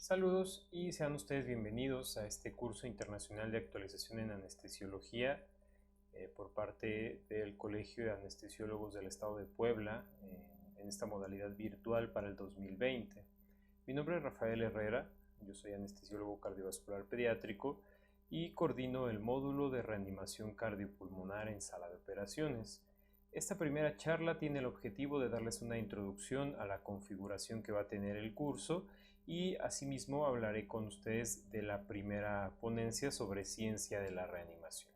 Saludos y sean ustedes bienvenidos a este curso internacional de actualización en anestesiología por parte del Colegio de Anestesiólogos del Estado de Puebla en esta modalidad virtual para el 2020. Mi nombre es Rafael Herrera, yo soy anestesiólogo cardiovascular pediátrico y coordino el módulo de reanimación cardiopulmonar en sala de operaciones. Esta primera charla tiene el objetivo de darles una introducción a la configuración que va a tener el curso y asimismo hablaré con ustedes de la primera ponencia sobre ciencia de la reanimación.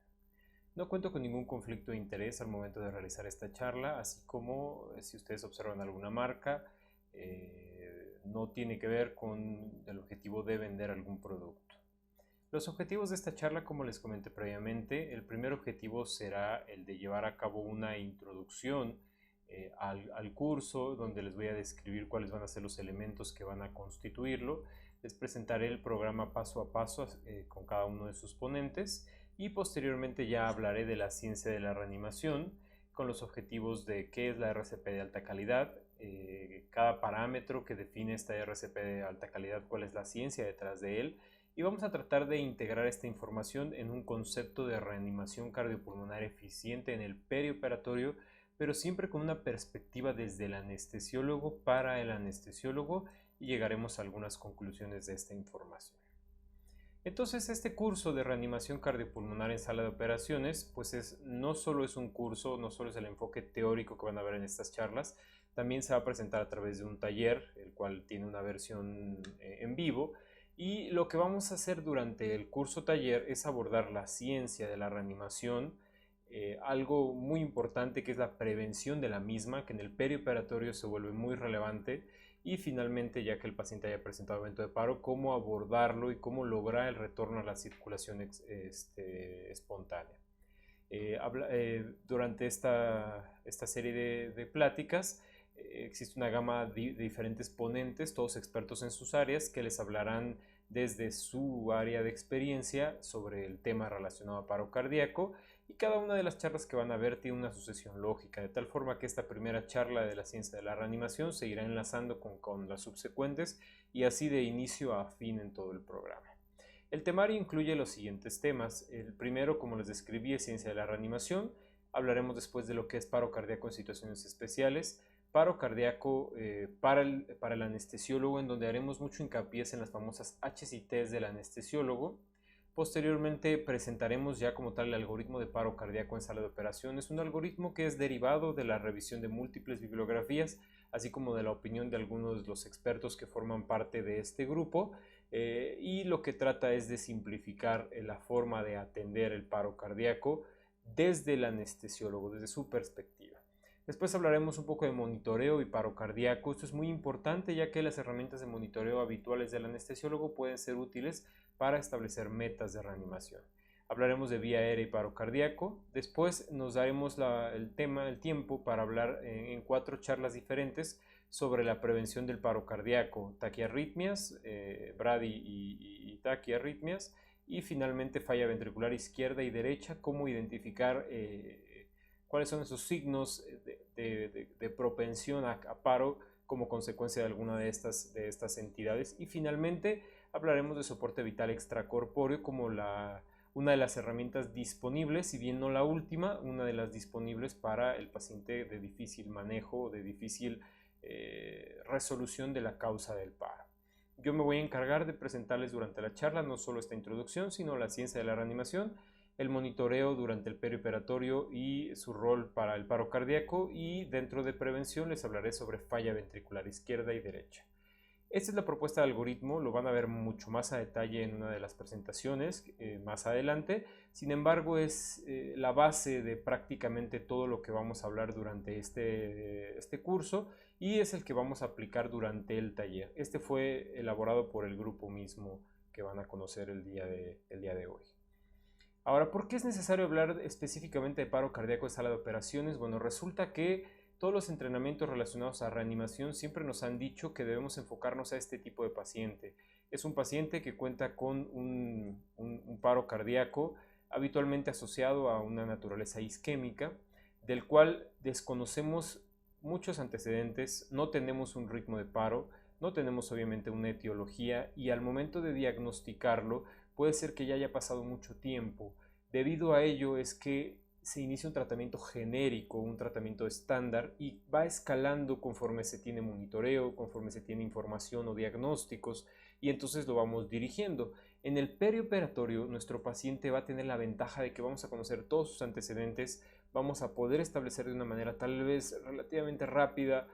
No cuento con ningún conflicto de interés al momento de realizar esta charla, así como si ustedes observan alguna marca, no tiene que ver con el objetivo de vender algún producto. Los objetivos de esta charla, como les comenté previamente, el primer objetivo será el de llevar a cabo una introducción al curso, donde les voy a describir cuáles van a ser los elementos que van a constituirlo. Les presentaré el programa paso a paso con cada uno de sus ponentes y posteriormente ya hablaré de la ciencia de la reanimación con los objetivos de qué es la RCP de alta calidad, cada parámetro que define esta RCP de alta calidad, cuál es la ciencia detrás de él, y vamos a tratar de integrar esta información en un concepto de reanimación cardiopulmonar eficiente en el perioperatorio, pero siempre con una perspectiva desde el anestesiólogo para el anestesiólogo, y llegaremos a algunas conclusiones de esta información. Entonces, este curso de reanimación cardiopulmonar en sala de operaciones, pues no solo es un curso, no solo es el enfoque teórico que van a ver en estas charlas, también se va a presentar a través de un taller, el cual tiene una versión en vivo, y lo que vamos a hacer durante el curso taller es abordar la ciencia de la reanimación, algo muy importante que es la prevención de la misma, que en el perioperatorio se vuelve muy relevante, y finalmente, ya que el paciente haya presentado evento de paro, cómo abordarlo y cómo lograr el retorno a la circulación espontánea. Durante esta serie de pláticas existe una gama de diferentes ponentes, todos expertos en sus áreas, que les hablarán desde su área de experiencia sobre el tema relacionado a paro cardíaco, y cada una de las charlas que van a ver tiene una sucesión lógica, de tal forma que esta primera charla de la ciencia de la reanimación se irá enlazando con las subsecuentes y así de inicio a fin en todo el programa. El temario incluye los siguientes temas. El primero, como les describí, es ciencia de la reanimación. Hablaremos después de lo que es paro cardíaco en situaciones especiales, paro cardíaco para el anestesiólogo, en donde haremos mucho hincapié en las famosas H's y T's del anestesiólogo. Posteriormente presentaremos ya como tal el algoritmo de paro cardíaco en sala de operaciones, un algoritmo que es derivado de la revisión de múltiples bibliografías, así como de la opinión de algunos de los expertos que forman parte de este grupo, y lo que trata es de simplificar la forma de atender el paro cardíaco desde el anestesiólogo, desde su perspectiva. Después hablaremos un poco de monitoreo y paro cardíaco. Esto es muy importante, ya que las herramientas de monitoreo habituales del anestesiólogo pueden ser útiles para establecer metas de reanimación. Hablaremos de vía aérea y paro cardíaco. Después nos daremos el tiempo para hablar en 4 charlas diferentes sobre la prevención del paro cardíaco, taquiarritmias, brady y taquiarritmias, y finalmente falla ventricular izquierda y derecha, cómo identificar cuáles son esos signos de propensión a paro como consecuencia de alguna de estas entidades. Y finalmente hablaremos de soporte vital extracorpóreo como una de las herramientas disponibles, si bien no la última, una de las disponibles para el paciente de difícil manejo, de difícil resolución de la causa del paro. Yo me voy a encargar de presentarles durante la charla no solo esta introducción, sino la ciencia de la reanimación, el monitoreo durante el perioperatorio y su rol para el paro cardíaco, y dentro de prevención les hablaré sobre falla ventricular izquierda y derecha. Esta es la propuesta de algoritmo, lo van a ver mucho más a detalle en una de las presentaciones más adelante. Sin embargo, es la base de prácticamente todo lo que vamos a hablar durante este curso, y es el que vamos a aplicar durante el taller. Este fue elaborado por el grupo mismo que van a conocer el día de hoy. Ahora, ¿por qué es necesario hablar específicamente de paro cardíaco en sala de operaciones? Bueno, resulta que todos los entrenamientos relacionados a reanimación siempre nos han dicho que debemos enfocarnos a este tipo de paciente. Es un paciente que cuenta con un paro cardíaco habitualmente asociado a una naturaleza isquémica, del cual desconocemos muchos antecedentes, no tenemos un ritmo de paro, no tenemos obviamente una etiología y al momento de diagnosticarlo puede ser que ya haya pasado mucho tiempo. Debido a ello es que se inicia un tratamiento genérico, un tratamiento estándar y va escalando conforme se tiene monitoreo, conforme se tiene información o diagnósticos y entonces lo vamos dirigiendo. En el perioperatorio nuestro paciente va a tener la ventaja de que vamos a conocer todos sus antecedentes, vamos a poder establecer de una manera tal vez relativamente rápida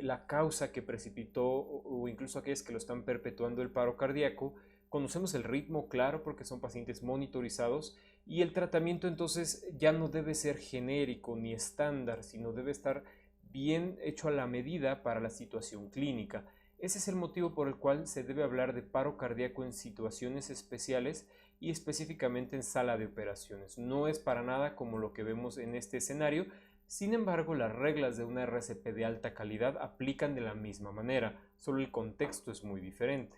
la causa que precipitó o incluso aquellas que lo están perpetuando el paro cardíaco. Conocemos el ritmo, claro, porque son pacientes monitorizados y el tratamiento entonces ya no debe ser genérico ni estándar, sino debe estar bien hecho a la medida para la situación clínica. Ese es el motivo por el cual se debe hablar de paro cardíaco en situaciones especiales y específicamente en sala de operaciones. No es para nada como lo que vemos en este escenario, sin embargo las reglas de una RCP de alta calidad aplican de la misma manera, solo el contexto es muy diferente.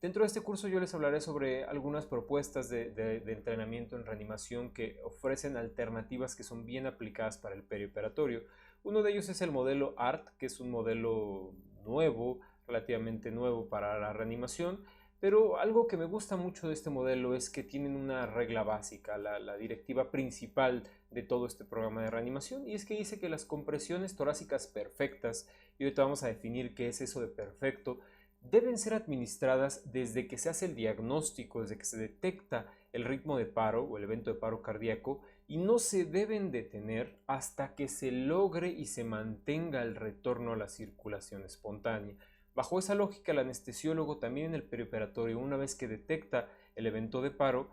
Dentro de este curso yo les hablaré sobre algunas propuestas de entrenamiento en reanimación que ofrecen alternativas que son bien aplicadas para el perioperatorio. Uno de ellos es el modelo ART, que es un modelo nuevo, relativamente nuevo para la reanimación, pero algo que me gusta mucho de este modelo es que tienen una regla básica, la directiva principal de todo este programa de reanimación, y es que dice que las compresiones torácicas perfectas, y ahorita vamos a definir qué es eso de perfecto, deben ser administradas desde que se hace el diagnóstico, desde que se detecta el ritmo de paro o el evento de paro cardíaco y no se deben detener hasta que se logre y se mantenga el retorno a la circulación espontánea. Bajo esa lógica, el anestesiólogo también en el perioperatorio, una vez que detecta el evento de paro,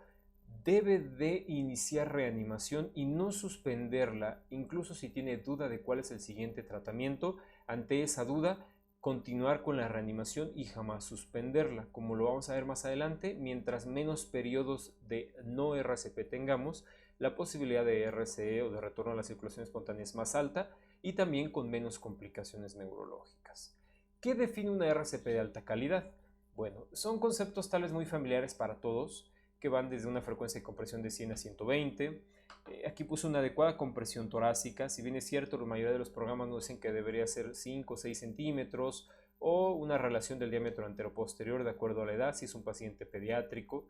debe de iniciar reanimación y no suspenderla, incluso si tiene duda de cuál es el siguiente tratamiento. Ante esa duda, continuar con la reanimación y jamás suspenderla. Como lo vamos a ver más adelante, mientras menos periodos de no RCP tengamos, la posibilidad de RCE o de retorno a la circulación espontánea es más alta y también con menos complicaciones neurológicas. ¿Qué define una RCP de alta calidad? Bueno, son conceptos tales muy familiares para todos, que van desde una frecuencia de compresión de 100 a 120. Aquí puse una adecuada compresión torácica. Si bien es cierto, la mayoría de los programas nos dicen que debería ser 5 o 6 centímetros o una relación del diámetro antero-posterior de acuerdo a la edad, si es un paciente pediátrico.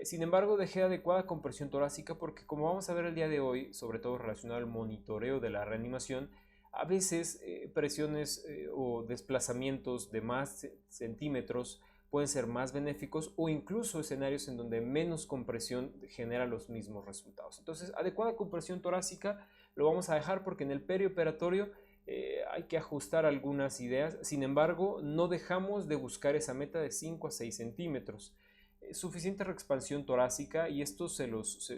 Sin embargo, dejé adecuada compresión torácica porque, como vamos a ver el día de hoy, sobre todo relacionado al monitoreo de la reanimación, a veces presiones o desplazamientos de más centímetros pueden ser más benéficos o incluso escenarios en donde menos compresión genera los mismos resultados. Entonces, adecuada compresión torácica lo vamos a dejar porque en el perioperatorio hay que ajustar algunas ideas. Sin embargo, no dejamos de buscar esa meta de 5 a 6 centímetros. Suficiente reexpansión torácica, y esto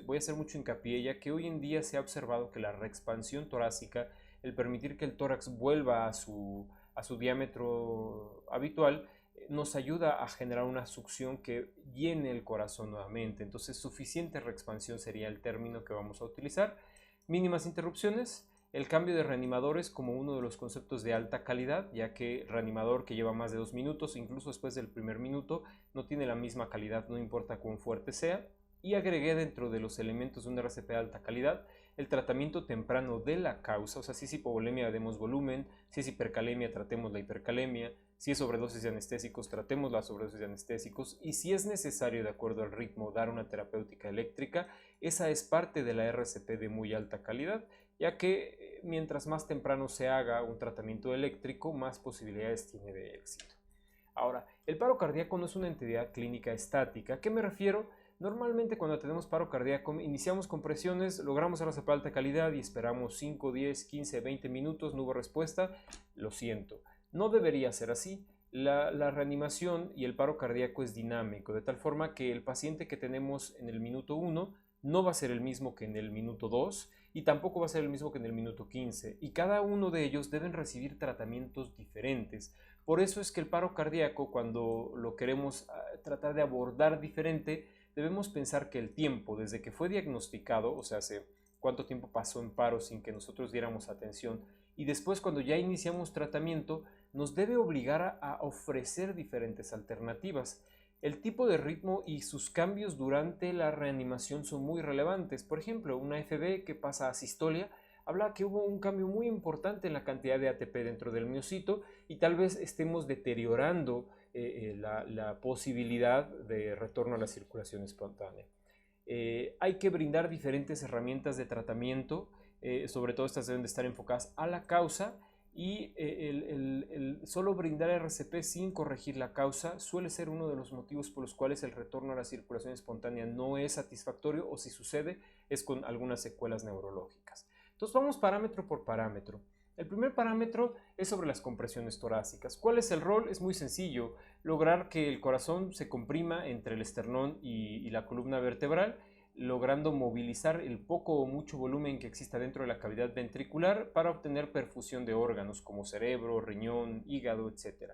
voy a hacer mucho hincapié, ya que hoy en día se ha observado que la reexpansión torácica, el permitir que el tórax vuelva a su diámetro habitual, nos ayuda a generar una succión que llene el corazón nuevamente. Entonces, suficiente reexpansión sería el término que vamos a utilizar. Mínimas interrupciones. El cambio de reanimadores como uno de los conceptos de alta calidad, ya que reanimador que lleva más de 2 minutos, incluso después del primer minuto, no tiene la misma calidad, no importa cuán fuerte sea. Y agregué dentro de los elementos de una RCP de alta calidad el tratamiento temprano de la causa, o sea, si es hipovolemia demos volumen, si es hipercalemia tratemos la hipercalemia, si es sobredosis de anestésicos tratemos la sobredosis de anestésicos y si es necesario de acuerdo al ritmo dar una terapéutica eléctrica. Esa es parte de la RCP de muy alta calidad, ya que mientras más temprano se haga un tratamiento eléctrico, más posibilidades tiene de éxito. Ahora, el paro cardíaco no es una entidad clínica estática. ¿A qué me refiero? Normalmente cuando tenemos paro cardíaco iniciamos compresiones, logramos RCP de alta calidad y esperamos 5, 10, 15, 20 minutos, no hubo respuesta. Lo siento, no debería ser así. La reanimación y el paro cardíaco es dinámico, de tal forma que el paciente que tenemos en el minuto 1 no va a ser el mismo que en el minuto 2 y tampoco va a ser el mismo que en el minuto 15, y cada uno de ellos deben recibir tratamientos diferentes. Por eso es que el paro cardíaco, cuando lo queremos tratar de abordar diferente, debemos pensar que el tiempo desde que fue diagnosticado, o sea, hace cuánto tiempo pasó en paro sin que nosotros diéramos atención, y después cuando ya iniciamos tratamiento, nos debe obligar a ofrecer diferentes alternativas. El tipo de ritmo y sus cambios durante la reanimación son muy relevantes. Por ejemplo, una FB que pasa a sistolia habla que hubo un cambio muy importante en la cantidad de ATP dentro del miocito y tal vez estemos deteriorando la posibilidad de retorno a la circulación espontánea. Hay que brindar diferentes herramientas de tratamiento, sobre todo estas deben de estar enfocadas a la causa y el solo brindar RCP sin corregir la causa suele ser uno de los motivos por los cuales el retorno a la circulación espontánea no es satisfactorio o si sucede es con algunas secuelas neurológicas. Entonces vamos parámetro por parámetro. El primer parámetro es sobre las compresiones torácicas. ¿Cuál es el rol? Es muy sencillo, lograr que el corazón se comprima entre el esternón y la columna vertebral, logrando movilizar el poco o mucho volumen que exista dentro de la cavidad ventricular para obtener perfusión de órganos como cerebro, riñón, hígado, etc.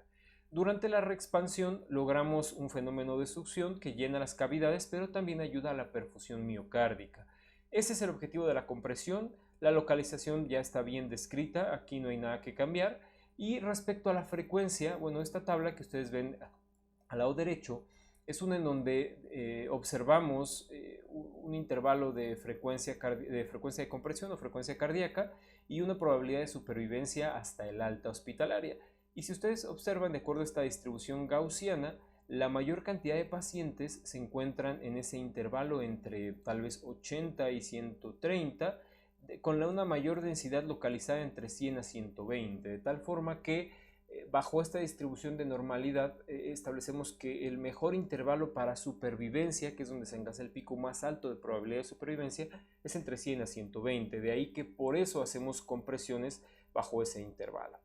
Durante la reexpansión logramos un fenómeno de succión que llena las cavidades, pero también ayuda a la perfusión miocárdica. Ese es el objetivo de la compresión. La localización ya está bien descrita, aquí no hay nada que cambiar. Y respecto a la frecuencia, bueno, esta tabla que ustedes ven al lado derecho es una en donde observamos un intervalo de frecuencia de compresión o frecuencia cardíaca y una probabilidad de supervivencia hasta el alta hospitalaria. Y si ustedes observan, de acuerdo a esta distribución gaussiana, la mayor cantidad de pacientes se encuentran en ese intervalo entre tal vez 80 y 130, con una mayor densidad localizada entre 100 a 120, de tal forma que bajo esta distribución de normalidad establecemos que el mejor intervalo para supervivencia, que es donde se engasa el pico más alto de probabilidad de supervivencia, es entre 100 a 120, de ahí que por eso hacemos compresiones bajo ese intervalo.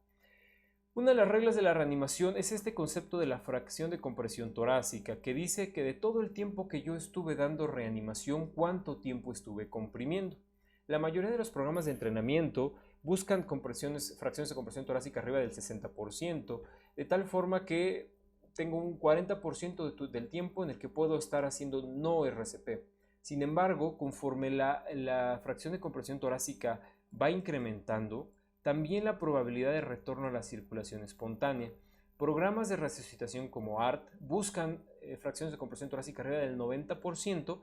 Una de las reglas de la reanimación es este concepto de la fracción de compresión torácica, que dice que de todo el tiempo que yo estuve dando reanimación, ¿cuánto tiempo estuve comprimiendo? La mayoría de los programas de entrenamiento buscan fracciones de compresión torácica arriba del 60%, de tal forma que tengo un 40% del tiempo en el que puedo estar haciendo no RCP. Sin embargo, conforme la fracción de compresión torácica va incrementando, también la probabilidad de retorno a la circulación espontánea. Programas de resucitación como ART buscan fracciones de compresión torácica arriba del 90%,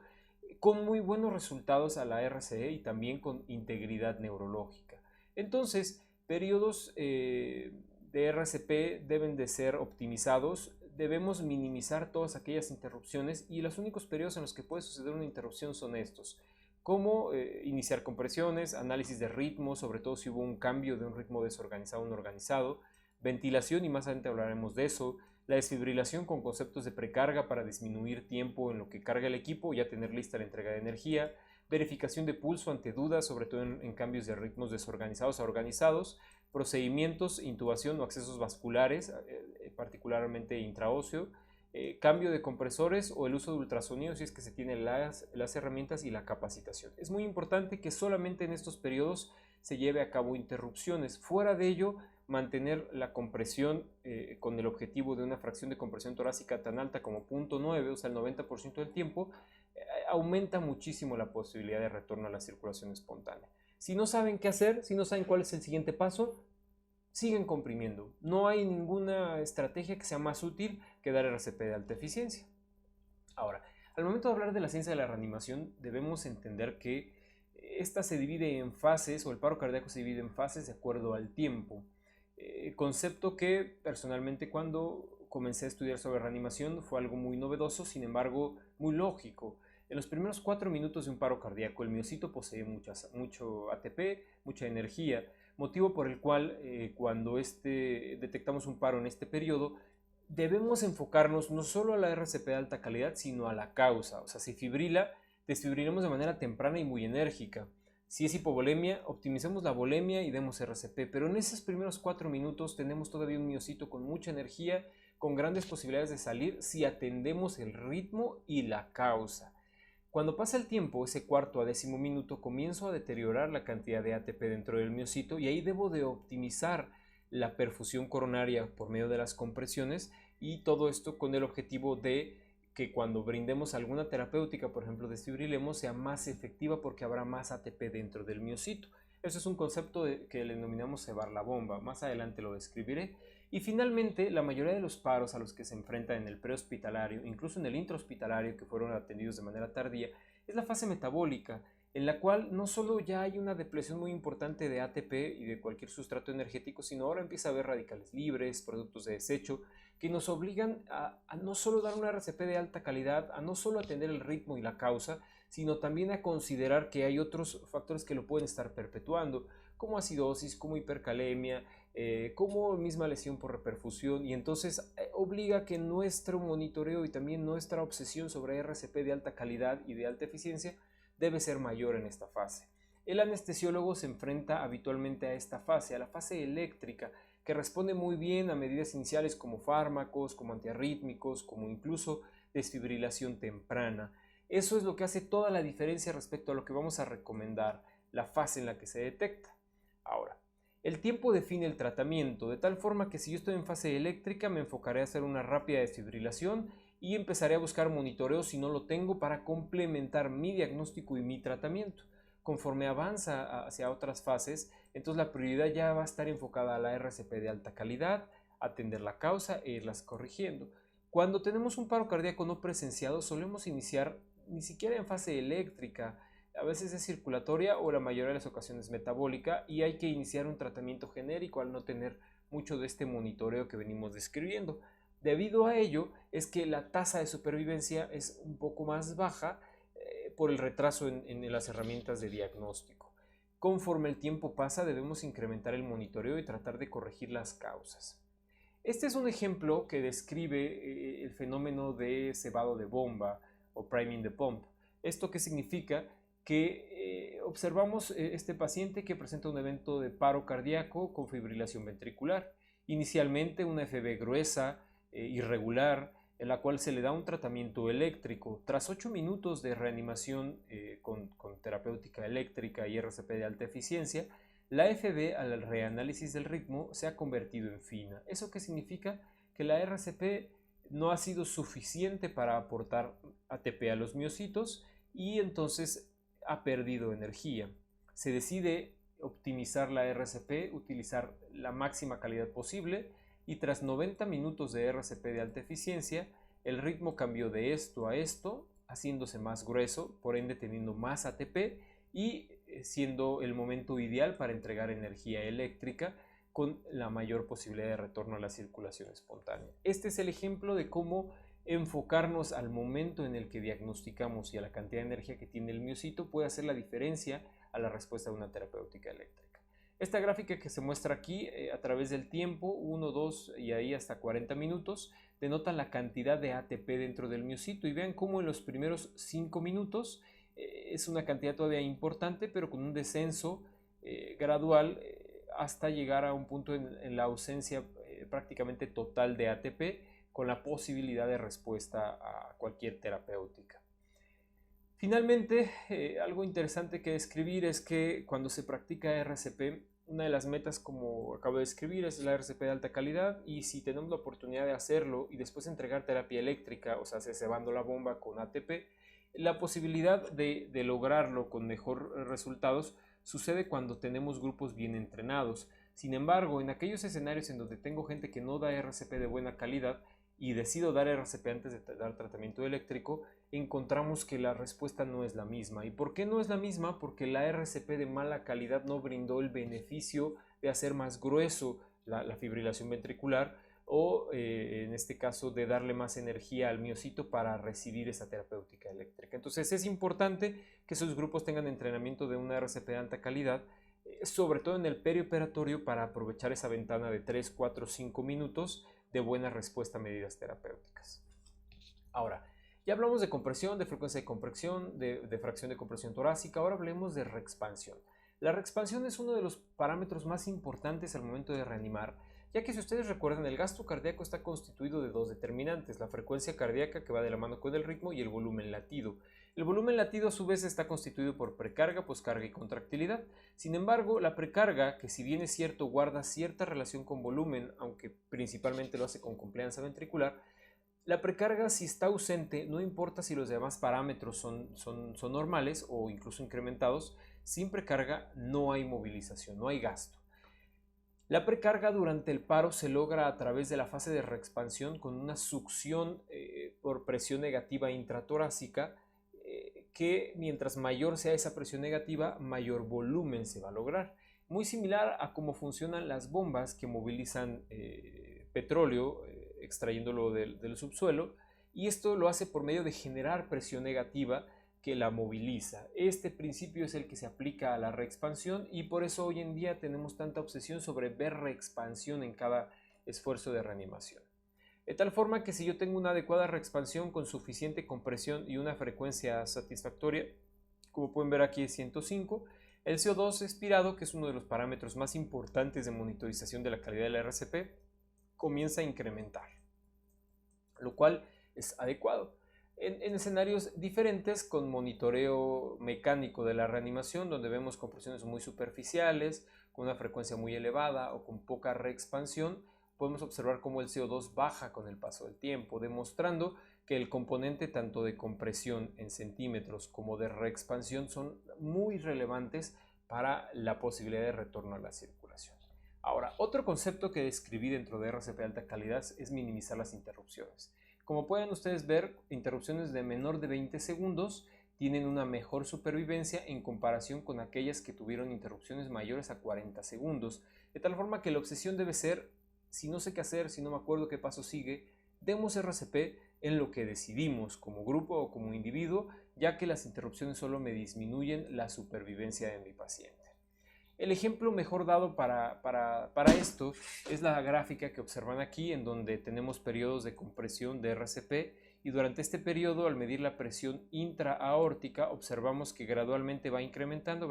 con muy buenos resultados a la RCE y también con integridad neurológica. Entonces, periodos de RCP deben de ser optimizados, debemos minimizar todas aquellas interrupciones y los únicos periodos en los que puede suceder una interrupción son estos, como iniciar compresiones, análisis de ritmo, sobre todo si hubo un cambio de un ritmo desorganizado a un organizado, ventilación y más adelante hablaremos de eso, la desfibrilación con conceptos de precarga para disminuir tiempo en lo que carga el equipo y ya tener lista la entrega de energía, verificación de pulso ante dudas, sobre todo en cambios de ritmos desorganizados a organizados, procedimientos, intubación o accesos vasculares, particularmente intraóseo, cambio de compresores o el uso de ultrasonido si es que se tienen las herramientas y la capacitación. Es muy importante que solamente en estos periodos se lleve a cabo interrupciones. Fuera de ello, mantener la compresión con el objetivo de una fracción de compresión torácica tan alta como 0.9, o sea el 90% del tiempo, aumenta muchísimo la posibilidad de retorno a la circulación espontánea. Si no saben qué hacer, si no saben cuál es el siguiente paso, siguen comprimiendo. No hay ninguna estrategia que sea más útil que dar RCP de alta eficiencia. Ahora, al momento de hablar de la ciencia de la reanimación, debemos entender que esta se divide en fases, o el paro cardíaco se divide en fases de acuerdo al tiempo. Concepto que personalmente cuando comencé a estudiar sobre reanimación fue algo muy novedoso, sin embargo muy lógico. En los primeros 4 minutos de un paro cardíaco, el miocito posee mucho ATP, mucha energía, motivo por el cual cuando detectamos un paro en este periodo, debemos enfocarnos no solo a la RCP de alta calidad, sino a la causa. O sea, si fibrila, desfibrilemos de manera temprana y muy enérgica. Si es hipovolemia, optimicemos la volemia y demos RCP, pero en esos primeros 4 minutos tenemos todavía un miocito con mucha energía, con grandes posibilidades de salir si atendemos el ritmo y la causa. Cuando pasa el tiempo, ese cuarto a 10º minuto, comienzo a deteriorar la cantidad de ATP dentro del miocito y ahí debo de optimizar la perfusión coronaria por medio de las compresiones y todo esto con el objetivo de que cuando brindemos alguna terapéutica, por ejemplo desfibrilemos, sea más efectiva porque habrá más ATP dentro del miocito. Eso es un concepto que le denominamos cebar la bomba, más adelante lo describiré. Y finalmente, la mayoría de los paros a los que se enfrentan en el prehospitalario, incluso en el intrahospitalario que fueron atendidos de manera tardía, es la fase metabólica. en la cual no solo ya hay una depleción muy importante de ATP y de cualquier sustrato energético, sino ahora empieza a haber radicales libres, productos de desecho, que nos obligan a no solo dar una RCP de alta calidad, a no solo atender el ritmo y la causa, sino también a considerar que hay otros factores que lo pueden estar perpetuando, como acidosis, como hipercalemia, como misma lesión por reperfusión, y entonces obliga que nuestro monitoreo y también nuestra obsesión sobre RCP de alta calidad y de alta eficiencia debe ser mayor en esta fase. El anestesiólogo se enfrenta habitualmente a esta fase, a la fase eléctrica, que responde muy bien a medidas iniciales como fármacos, como antiarrítmicos, como incluso desfibrilación temprana. Eso es lo que hace toda la diferencia respecto a lo que vamos a recomendar, la fase en la que se detecta. Ahora, el tiempo define el tratamiento, de tal forma que si yo estoy en fase eléctrica me enfocaré a hacer una rápida desfibrilación y empezaré a buscar monitoreo si no lo tengo para complementar mi diagnóstico y mi tratamiento. Conforme avanza hacia otras fases, entonces la prioridad ya va a estar enfocada a la RCP de alta calidad, atender la causa e irlas corrigiendo. Cuando tenemos un paro cardíaco no presenciado, solemos iniciar ni siquiera en fase eléctrica, a veces es circulatoria o la mayoría de las ocasiones metabólica, y hay que iniciar un tratamiento genérico al no tener mucho de este monitoreo que venimos describiendo. Debido a ello es que la tasa de supervivencia es un poco más baja por el retraso en las herramientas de diagnóstico. Conforme el tiempo pasa debemos incrementar el monitoreo y tratar de corregir las causas. Este es un ejemplo que describe el fenómeno de cebado de bomba o priming the pump. ¿Esto qué significa? Que observamos este paciente que presenta un evento de paro cardíaco con fibrilación ventricular. Inicialmente una FB gruesa, irregular, en la cual se le da un tratamiento eléctrico. Tras 8 minutos de reanimación con terapéutica eléctrica y RCP de alta eficiencia, la FB al reanálisis del ritmo se ha convertido en fina. ¿Eso qué significa? Que la RCP no ha sido suficiente para aportar ATP a los miocitos y entonces ha perdido energía. Se decide optimizar la RCP, utilizar la máxima calidad posible, y tras 90 minutos de RCP de alta eficiencia, el ritmo cambió de esto a esto, haciéndose más grueso, por ende teniendo más ATP y siendo el momento ideal para entregar energía eléctrica con la mayor posibilidad de retorno a la circulación espontánea. Este es el ejemplo de cómo enfocarnos al momento en el que diagnosticamos y a la cantidad de energía que tiene el miocito puede hacer la diferencia a la respuesta de una terapéutica eléctrica. Esta gráfica que se muestra aquí a través del tiempo, 1, 2 y ahí hasta 40 minutos, denota la cantidad de ATP dentro del miocito, y vean cómo en los primeros 5 minutos es una cantidad todavía importante, pero con un descenso gradual hasta llegar a un punto en la ausencia prácticamente total de ATP, con la posibilidad de respuesta a cualquier terapéutica. Finalmente, algo interesante que describir es que cuando se practica RCP, una de las metas, como acabo de describir, es la RCP de alta calidad, y si tenemos la oportunidad de hacerlo y después entregar terapia eléctrica, o sea, cebando la bomba con ATP, la posibilidad de lograrlo con mejor resultados sucede cuando tenemos grupos bien entrenados. Sin embargo, en aquellos escenarios en donde tengo gente que no da RCP de buena calidad y decido dar RCP antes de dar tratamiento eléctrico, encontramos que la respuesta no es la misma. ¿Y por qué no es la misma? Porque la RCP de mala calidad no brindó el beneficio de hacer más grueso la fibrilación ventricular, o en este caso de darle más energía al miocito para recibir esa terapéutica eléctrica. Entonces es importante que esos grupos tengan entrenamiento de una RCP de alta calidad, sobre todo en el perioperatorio, para aprovechar esa ventana de 3, 4, 5 minutos de buena respuesta a medidas terapéuticas. Ahora, ya hablamos de compresión, de frecuencia de compresión, de fracción de compresión torácica. Ahora hablemos de reexpansión. La reexpansión es uno de los parámetros más importantes al momento de reanimar, ya que, si ustedes recuerdan, el gasto cardíaco está constituido de dos determinantes: la frecuencia cardíaca, que va de la mano con el ritmo, y el volumen latido. El volumen latido a su vez está constituido por precarga, poscarga y contractilidad. Sin embargo, la precarga, que si bien es cierto guarda cierta relación con volumen, aunque principalmente lo hace con complianza ventricular, la precarga, si está ausente, no importa si los demás parámetros son normales o incluso incrementados, sin precarga no hay movilización, no hay gasto. La precarga durante el paro se logra a través de la fase de reexpansión con una succión por presión negativa intratorácica que mientras mayor sea esa presión negativa, mayor volumen se va a lograr. Muy similar a cómo funcionan las bombas que movilizan petróleo, extrayéndolo del subsuelo, y esto lo hace por medio de generar presión negativa que la moviliza. Este principio es el que se aplica a la reexpansión y por eso hoy en día tenemos tanta obsesión sobre ver reexpansión en cada esfuerzo de reanimación. De tal forma que si yo tengo una adecuada reexpansión con suficiente compresión y una frecuencia satisfactoria, como pueden ver aquí es 105, el CO2 expirado, que es uno de los parámetros más importantes de monitorización de la calidad del RCP, comienza a incrementar, lo cual es adecuado. En escenarios diferentes, con monitoreo mecánico de la reanimación, donde vemos compresiones muy superficiales, con una frecuencia muy elevada o con poca reexpansión, podemos observar cómo el CO2 baja con el paso del tiempo, demostrando que el componente tanto de compresión en centímetros como de reexpansión son muy relevantes para la posibilidad de retorno a la circulación. Ahora, otro concepto que describí dentro de RCP de alta calidad es minimizar las interrupciones. Como pueden ustedes ver, interrupciones de menor de 20 segundos tienen una mejor supervivencia en comparación con aquellas que tuvieron interrupciones mayores a 40 segundos, de tal forma que la obsesión debe ser, si no sé qué hacer, si no me acuerdo qué paso sigue, demos RCP en lo que decidimos como grupo o como individuo, ya que las interrupciones solo me disminuyen la supervivencia de mi paciente. El ejemplo mejor dado para esto es la gráfica que observan aquí, en donde tenemos periodos de compresión de RCP y durante este periodo, al medir la presión intraaórtica, observamos que gradualmente va incrementando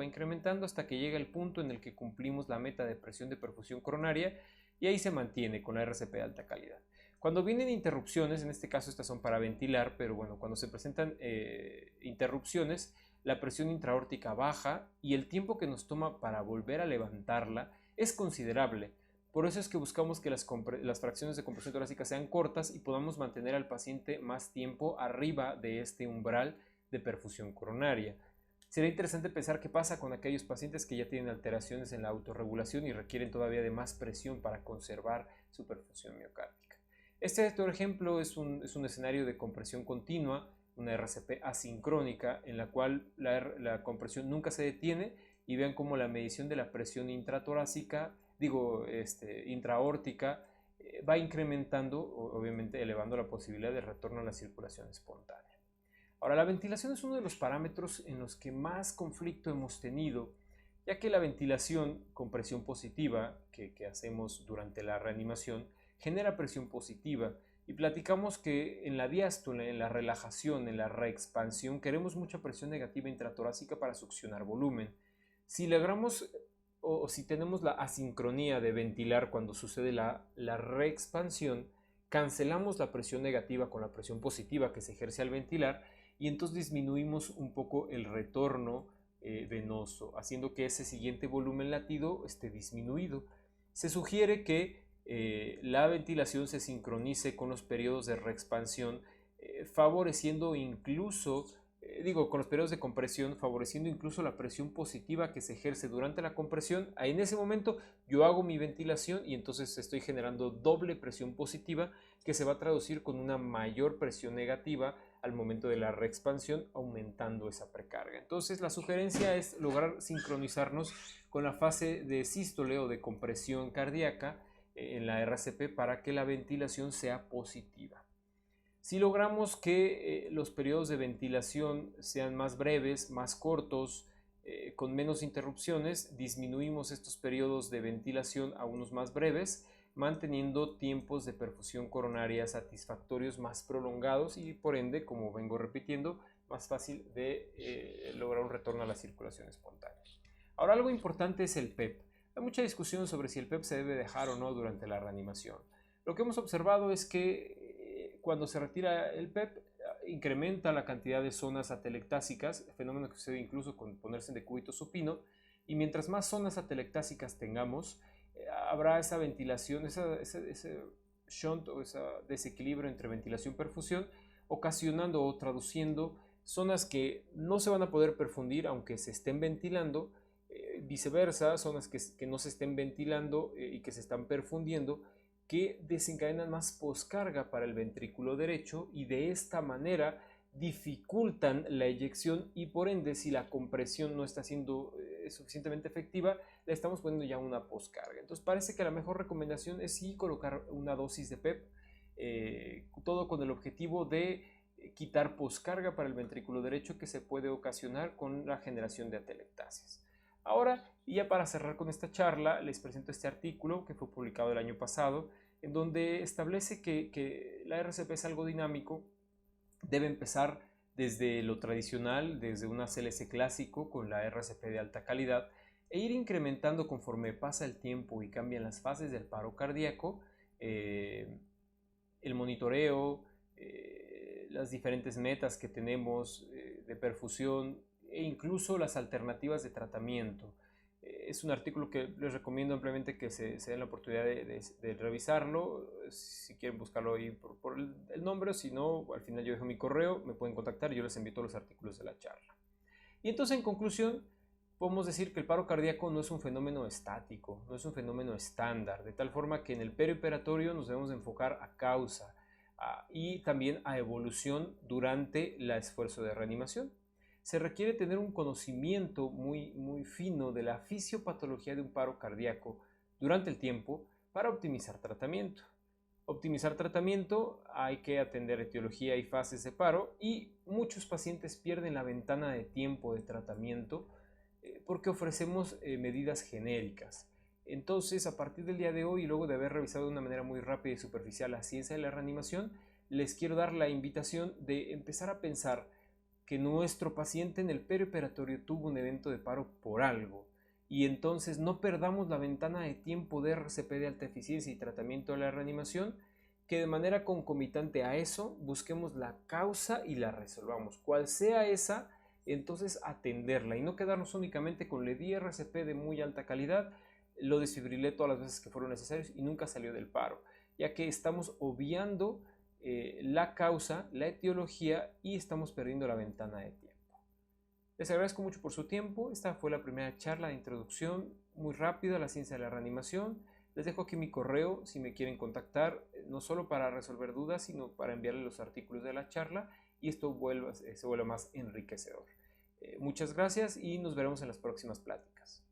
hasta que llega el punto en el que cumplimos la meta de presión de perfusión coronaria y ahí se mantiene con la RCP de alta calidad. Cuando vienen interrupciones, en este caso estas son para ventilar, pero bueno, cuando se presentan interrupciones, la presión intraaórtica baja y el tiempo que nos toma para volver a levantarla es considerable. Por eso es que buscamos que las fracciones de compresión torácica sean cortas y podamos mantener al paciente más tiempo arriba de este umbral de perfusión coronaria. Sería interesante pensar qué pasa con aquellos pacientes que ya tienen alteraciones en la autorregulación y requieren todavía de más presión para conservar su perfusión miocárdica. Este otro ejemplo es un escenario de compresión continua, una RCP asincrónica en la cual la compresión nunca se detiene y vean cómo la medición de la presión intratorácica, intraaórtica, va incrementando, obviamente elevando la posibilidad de retorno a la circulación espontánea. Ahora, la ventilación es uno de los parámetros en los que más conflicto hemos tenido, ya que la ventilación con presión positiva que hacemos durante la reanimación genera presión positiva. Y platicamos que en la diástole, en la relajación, en la reexpansión, queremos mucha presión negativa intratorácica para succionar volumen. Si logramos o si tenemos la asincronía de ventilar cuando sucede la reexpansión, cancelamos la presión negativa con la presión positiva que se ejerce al ventilar y entonces disminuimos un poco el retorno venoso, haciendo que ese siguiente volumen latido esté disminuido. Se sugiere que la ventilación se sincronice con los periodos de reexpansión, favoreciendo incluso, con los periodos de compresión, favoreciendo incluso la presión positiva que se ejerce durante la compresión. En ese momento yo hago mi ventilación y entonces estoy generando doble presión positiva que se va a traducir con una mayor presión negativa al momento de la reexpansión, aumentando esa precarga. Entonces la sugerencia es lograr sincronizarnos con la fase de sístole o de compresión cardíaca en la RCP para que la ventilación sea positiva. Si logramos que los periodos de ventilación sean más breves, más cortos, con menos interrupciones, disminuimos estos periodos de ventilación a unos más breves, manteniendo tiempos de perfusión coronaria satisfactorios más prolongados y por ende, como vengo repitiendo, más fácil de lograr un retorno a la circulación espontánea. Ahora, algo importante es el PEP. Hay mucha discusión sobre si el PEP se debe dejar o no durante la reanimación. Lo que hemos observado es que cuando se retira el PEP, incrementa la cantidad de zonas atelectásicas, fenómeno que sucede incluso con ponerse en decúbito supino, y mientras más zonas atelectásicas tengamos, habrá esa ventilación, ese shunt o ese desequilibrio entre ventilación-perfusión, ocasionando o traduciendo zonas que no se van a poder perfundir aunque se estén ventilando, viceversa, zonas que no se estén ventilando y que se están perfundiendo, que desencadenan más poscarga para el ventrículo derecho y de esta manera dificultan la eyección y por ende si la compresión no está siendo suficientemente efectiva, le estamos poniendo ya una poscarga. Entonces parece que la mejor recomendación es sí colocar una dosis de PEP, todo con el objetivo de quitar poscarga para el ventrículo derecho que se puede ocasionar con la generación de atelectasias. Ahora, y ya para cerrar con esta charla, les presento este artículo que fue publicado el año pasado, en donde establece que la RCP es algo dinámico, debe empezar desde lo tradicional, desde un ACLS clásico con la RCP de alta calidad, e ir incrementando conforme pasa el tiempo y cambian las fases del paro cardíaco, el monitoreo, las diferentes metas que tenemos de perfusión e incluso las alternativas de tratamiento. Es un artículo que les recomiendo ampliamente que se den la oportunidad de revisarlo. Si quieren buscarlo ahí por el nombre, o si no, al final yo dejo mi correo, me pueden contactar y yo les envío todos los artículos de la charla. Y entonces, en conclusión, podemos decir que el paro cardíaco no es un fenómeno estático, no es un fenómeno estándar, de tal forma que en el perioperatorio nos debemos enfocar a causa y también a evolución durante el esfuerzo de reanimación. Se requiere tener un conocimiento muy fino de la fisiopatología de un paro cardíaco durante el tiempo para optimizar tratamiento. Optimizar tratamiento, hay que atender etiología y fases de paro, y muchos pacientes pierden la ventana de tiempo de tratamiento porque ofrecemos medidas genéricas. Entonces, a partir del día de hoy, y luego de haber revisado de una manera muy rápida y superficial la ciencia de la reanimación, les quiero dar la invitación de empezar a pensar que nuestro paciente en el perioperatorio tuvo un evento de paro por algo, y entonces no perdamos la ventana de tiempo de RCP de alta eficiencia y tratamiento de la reanimación, que de manera concomitante a eso busquemos la causa y la resolvamos. Cual sea esa, entonces atenderla y no quedarnos únicamente con le di RCP de muy alta calidad, lo desfibrilé todas las veces que fueron necesarios y nunca salió del paro, ya que estamos obviando la causa, la etiología, y estamos perdiendo la ventana de tiempo. Les agradezco mucho por su tiempo. Esta fue la primera charla de introducción muy rápida a la ciencia de la reanimación. Les dejo aquí mi correo si me quieren contactar, no solo para resolver dudas, sino para enviarles los artículos de la charla y esto se vuelva más enriquecedor. Muchas gracias y nos veremos en las próximas pláticas.